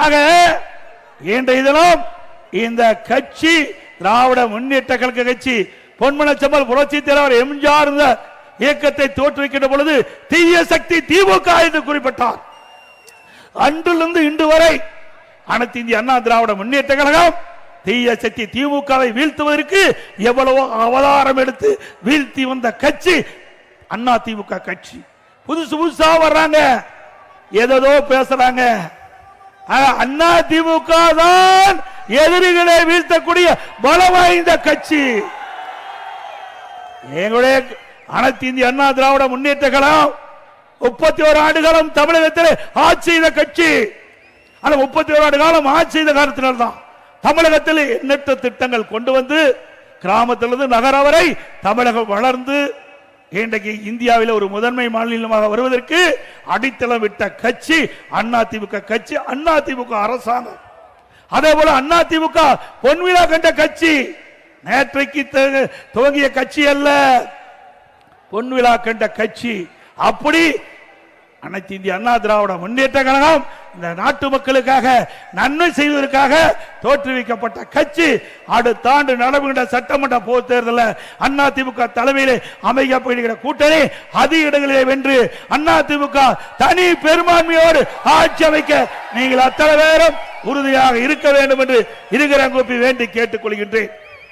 ஆக இன்றைய தினம் இந்த கட்சி திராவிட முன்னேற்ற கழக கட்சி பொன்மனச்செம்மல் புரட்சி தலைவர் எம்ஜிஆர் இயக்கத்தை தோற்றுவிக்கின்ற பொழுது தீய சக்தி திமுக என்று குறிப்பிட்டார். அன்றிலிருந்து இன்று வரை அனைத்து இந்திய அண்ணா திராவிட முன்னேற்ற கழகம் தீய சக்தி திமுகவை வீழ்த்துவதற்கு எவ்வளவோ அவதாரம் எடுத்து வீழ்த்தி வந்த கட்சி அண்ணா திமுக கட்சி. புதுசு புதுசா வர்றாங்க, ஏதோ பேசுறாங்க. அண்ணா திமுக தான் எதிரிகளை வீழ்த்தக்கூடிய பலம் வாய்ந்த கட்சி. எங்களுடைய அனைத்து இந்திய அண்ணா திராவிட முன்னேற்ற கழகம் 31 ஆண்டு காலம் தமிழகத்தில் ஆட்சி செய்த கட்சி. அந்த 31 ஆண்டு காலம் ஆட்சி செய்த காலத்தினால்தான் தமிழகத்தில் எண்ணற்ற திட்டங்கள் கொண்டு வந்து கிராமத்திலிருந்து நகரம் வரை தமிழகம் வளர்ந்து இன்றைக்கு இந்தியாவில் ஒரு முதன்மை மாநிலமாக வருவதற்கு அடித்தளம் விட்ட கட்சி அதிமுக கட்சி, அதிமுக அரசாங்கம். அதே போல அதிமுக பொன்விழா கண்ட கட்சி. நேற்றைக்கு துவங்கிய கட்சி அல்ல, பொன்விழா கண்ட கட்சி. அப்படி அனைத்து இந்திய அண்ணா திராவிட முன்னேற்ற கழகம் இந்த நாட்டு மக்களுக்காக நன்மை செய்வதற்காக தோற்றுவிக்கப்பட்ட கட்சி. அடுத்த ஆண்டு நடைபெறுகின்ற சட்டமன்ற பொதுத் தேர்தலில் அதிமுக தலைமையிலே அமைக்கப்படுகிற கூட்டணி அதிக இடங்களிலே வென்று அதிமுக தனி பெரும்பான்மையோடு ஆட்சி அமைக்க நீங்கள் அத்தனை பேரும் உறுதியாக இருக்க வேண்டும் என்று இருக்கிற கூப்பி வேண்டி கேட்டுக் கொள்கின்றேன்.